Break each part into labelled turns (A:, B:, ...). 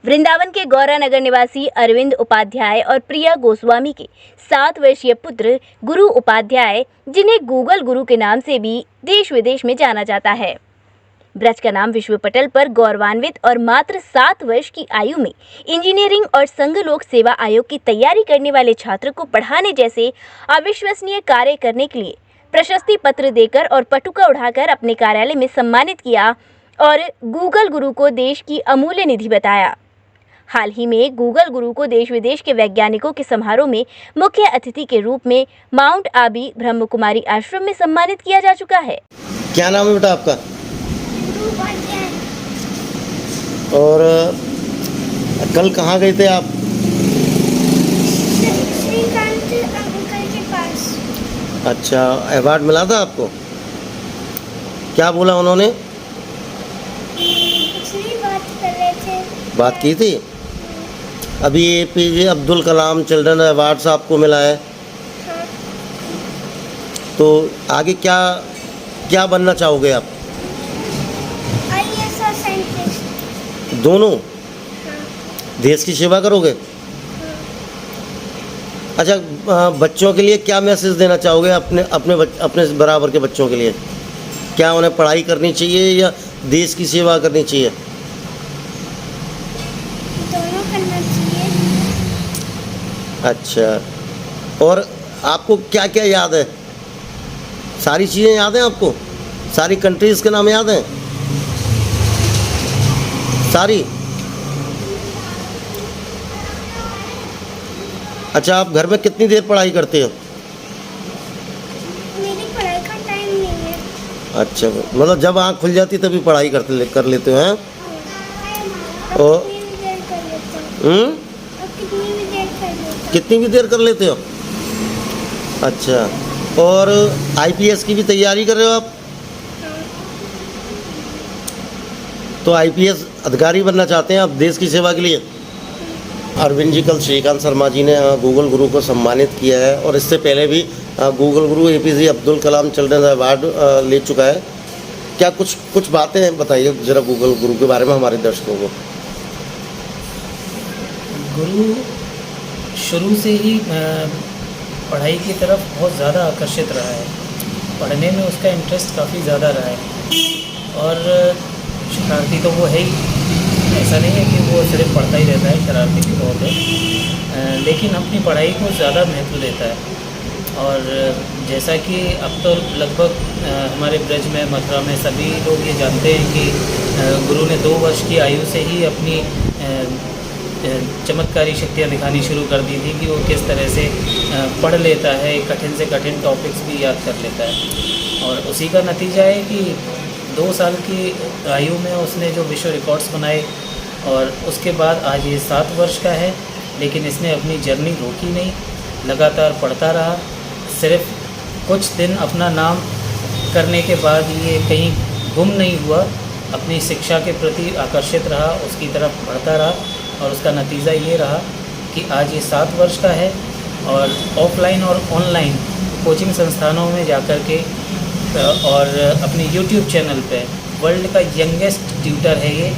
A: वृंदावन के गौरा नगर निवासी अरविंद उपाध्याय और प्रिया गोस्वामी के 7 वर्षीय पुत्र गुरु उपाध्याय, जिन्हें गूगल गुरु के नाम से भी देश विदेश में जाना जाता है, ब्रज का नाम विश्व पटल पर गौरवान्वित और मात्र 7 वर्ष की आयु में इंजीनियरिंग और संघ लोक सेवा आयोग की तैयारी करने वाले छात्र को पढ़ाने जैसे अविश्वसनीय कार्य करने के लिए प्रशस्ति पत्र देकर और पटुका उड़ाकर अपने कार्यालय में सम्मानित किया और गूगल गुरु को देश की अमूल्य निधि बताया। हाल ही में गूगल गुरु को देश विदेश के वैज्ञानिकों के समारोह में मुख्य अतिथि के रूप में माउंट आबी ब्रह्म कुमारी आश्रम में सम्मानित किया जा चुका है।
B: क्या नाम है बेटा आपका? और कल कहाँ गए थे आप?
C: श्रीकांत अंकल के पास।
B: अच्छा, अवार्ड मिला था आपको? क्या बोला उन्होंने?
C: पिछली बात कर रहे थे।
B: बात की थी? अभी APJ Abdul Kalam children awards आपको मिला है।
C: हाँ।
B: तो आगे क्या क्या बनना चाहोगे आप?
C: IAS और साइंटिस्ट।
B: दोनों?
C: हाँ।
B: देश की सेवा करोगे? अच्छा, बच्चों के लिए क्या मैसेज देना चाहोगे अपने बराबर के बच्चों के लिए? क्या उन्हें पढ़ाई करनी चाहिए या देश की सेवा करनी चाहिए?
C: दोनों करना चाहिए।
B: अच्छा, और आपको क्या क्या याद है? सारी चीज़ें याद हैं आपको? सारी कंट्रीज़ के नाम याद हैं? सारी? अच्छा, आप घर में कितनी देर पढ़ाई करते हो?
C: मेरी पढ़ाई का टाइम नहीं है।
B: अच्छा, मतलब जब आँख खुल जाती तभी पढ़ाई कर लेते हो, हैं?
C: अब
B: और
C: कितनी भी देर कर लेते हो। अब कितनी भी देर कर लेते हो।
B: कितनी भी देर कर लेते हो? अच्छा, और IPS की भी तैयारी कर रहे हो आप? तो IPS अधिकारी बनना चाहते हैं आप देश की सेवा के लिए? अरविंद जी, कल श्रीकांत शर्मा जी ने गूगल गुरु को सम्मानित किया है और इससे पहले भी गूगल गुरु APJ Abdul Kalam children award ले चुका है। क्या कुछ बातें बताइए ज़रा गूगल गुरु के बारे में हमारे दर्शकों को।
D: गुरु शुरू से ही पढ़ाई की तरफ बहुत ज़्यादा आकर्षित रहा है। पढ़ने में उसका इंटरेस्ट काफ़ी ज़्यादा रहा है और शरारती तो वो है ही। ऐसा नहीं है कि वो सिर्फ पढ़ता ही रहता है शरारती के तौर पर, लेकिन अपनी पढ़ाई को ज़्यादा महत्व देता है। और जैसा कि अब तो लगभग हमारे ब्रज में, मथुरा में सभी लोग ये जानते हैं कि गुरु ने 2 वर्ष की आयु से ही अपनी चमत्कारी शक्तियाँ दिखानी शुरू कर दी थी कि वो किस तरह से पढ़ लेता है, कठिन से कठिन टॉपिक्स भी याद कर लेता है। और उसी का नतीजा है कि 2 साल की आयु में उसने जो विश्व रिकॉर्ड्स बनाए और उसके बाद आज ये 7 वर्ष का है, लेकिन इसने अपनी जर्नी रोकी नहीं, लगातार पढ़ता रहा। सिर्फ कुछ दिन अपना नाम करने के बाद ये कहीं गुम नहीं हुआ, अपनी शिक्षा के प्रति आकर्षित रहा, उसकी तरफ बढ़ता रहा और उसका नतीजा ये रहा कि आज ये 7 वर्ष का है और ऑफलाइन और ऑनलाइन कोचिंग संस्थानों में जाकर के और अपने YouTube चैनल पे वर्ल्ड का यंगेस्ट ट्यूटर है ये,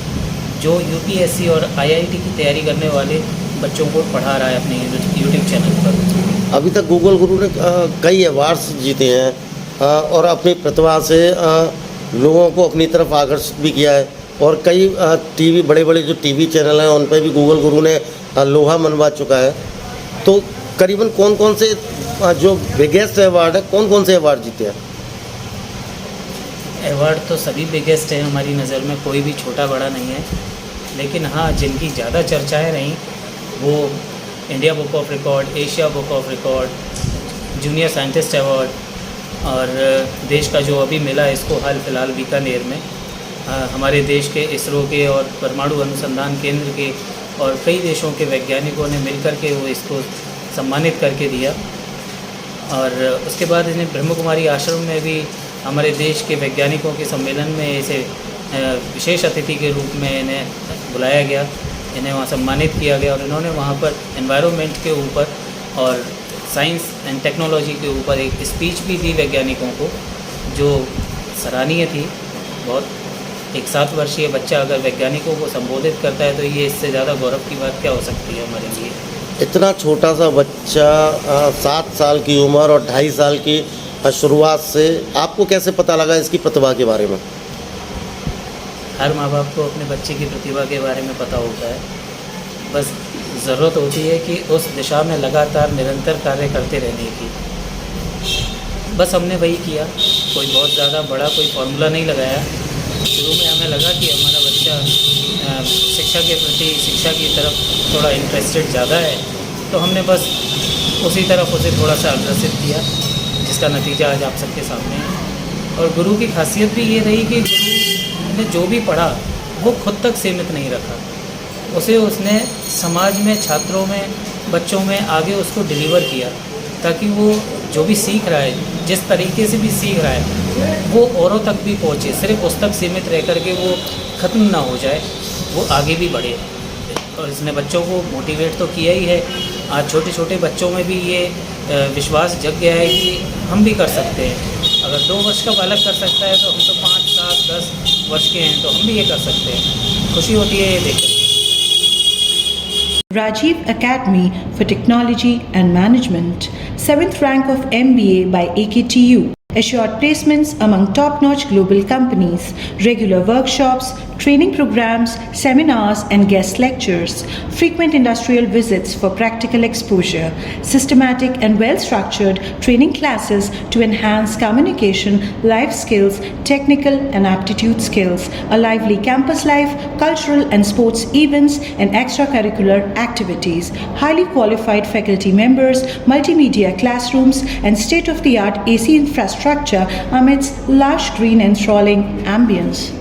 D: जो UPSC और IIT की तैयारी करने वाले बच्चों को पढ़ा रहा है अपने YouTube चैनल पर।
B: अभी तक गूगल गुरु ने कई अवार्ड्स जीते हैं और अपनी प्रतिभा से लोगों को अपनी तरफ आकर्षित भी किया है और कई बड़े जो TV चैनल हैं उन पर भी गूगल गुरु ने लोहा मनवा चुका है। तो करीबन कौन से जो बिगेस्ट अवार्ड है, कौन से अवार्ड जीते हैं?
D: अवार्ड तो सभी बिगेस्ट हैं हमारी नज़र में, कोई भी छोटा बड़ा नहीं है। लेकिन हाँ, जिनकी ज़्यादा चर्चाएं रहीं वो India book of record, Asia book of record, junior scientist award और देश का जो अभी मिला इसको हाल फिलहाल बीकानेर में हमारे देश के इसरो के और परमाणु अनुसंधान केंद्र के और कई देशों के वैज्ञानिकों ने मिलकर के वो इसको सम्मानित करके दिया। और उसके बाद इन्हें ब्रह्म कुमारी आश्रम में भी हमारे देश के वैज्ञानिकों के सम्मेलन में इसे विशेष अतिथि के रूप में इन्हें बुलाया गया, इन्हें वहाँ सम्मानित किया गया और इन्होंने वहाँ पर एनवायरनमेंट के ऊपर और साइंस एंड टेक्नोलॉजी के ऊपर एक स्पीच भी दी वैज्ञानिकों को, जो सराहनीय थी बहुत। एक 7 वर्षीय बच्चा अगर वैज्ञानिकों को संबोधित करता है तो ये इससे ज़्यादा गौरव की बात क्या हो सकती है हमारे लिए।
B: इतना छोटा सा बच्चा 7 साल की उम्र और 2.5 साल की शुरुआत से आपको कैसे पता लगा इसकी प्रतिभा के बारे में?
D: हर माँ बाप को अपने बच्चे की प्रतिभा के बारे में पता होता है, बस ज़रूरत होती है कि उस दिशा में लगातार निरंतर कार्य करते रहने की। बस हमने वही किया, कोई बहुत ज़्यादा बड़ा कोई फॉर्मूला नहीं लगाया। शुरू में हमें लगा कि हमारा बच्चा शिक्षा के प्रति, शिक्षा की तरफ थोड़ा इंटरेस्टेड ज़्यादा है, तो हमने बस उसी तरफ उसे थोड़ा सा अग्रसित किया, जिसका नतीजा आज आप सबके सामने है। और गुरु की खासियत भी ये रही कि गुरु ने जो भी पढ़ा वो खुद तक सीमित नहीं रखा, उसने समाज में, छात्रों में, बच्चों में आगे उसको डिलीवर किया, ताकि वो जो भी सीख रहा है, जिस तरीके से भी सीख रहा है, वो औरों तक भी पहुँचे। सिर्फ उस तक सीमित रह कर के वो ख़त्म ना हो जाए, वो आगे भी बढ़े। और इसने बच्चों को मोटिवेट तो किया ही है। आज छोटे छोटे बच्चों में भी ये विश्वास जग गया है कि हम भी कर सकते हैं। अगर 2 वर्ष का बालक कर सकता है तो हम तो 5, 7, 10 वर्ष के हैं, तो हम भी ये कर सकते हैं। खुशी होती है ये देख कर।
E: Rajiv Academy for Technology and Management, 7th rank of MBA by AKTU. Assured placements among top-notch global companies, regular workshops, training programs, seminars and guest lectures, frequent industrial visits for practical exposure, systematic and well-structured training classes to enhance communication, life skills, technical and aptitude skills, a lively campus life, cultural and sports events and extracurricular activities, highly qualified faculty members, multimedia classrooms and state-of-the-art AC infrastructure amidst lush green enthralling ambience.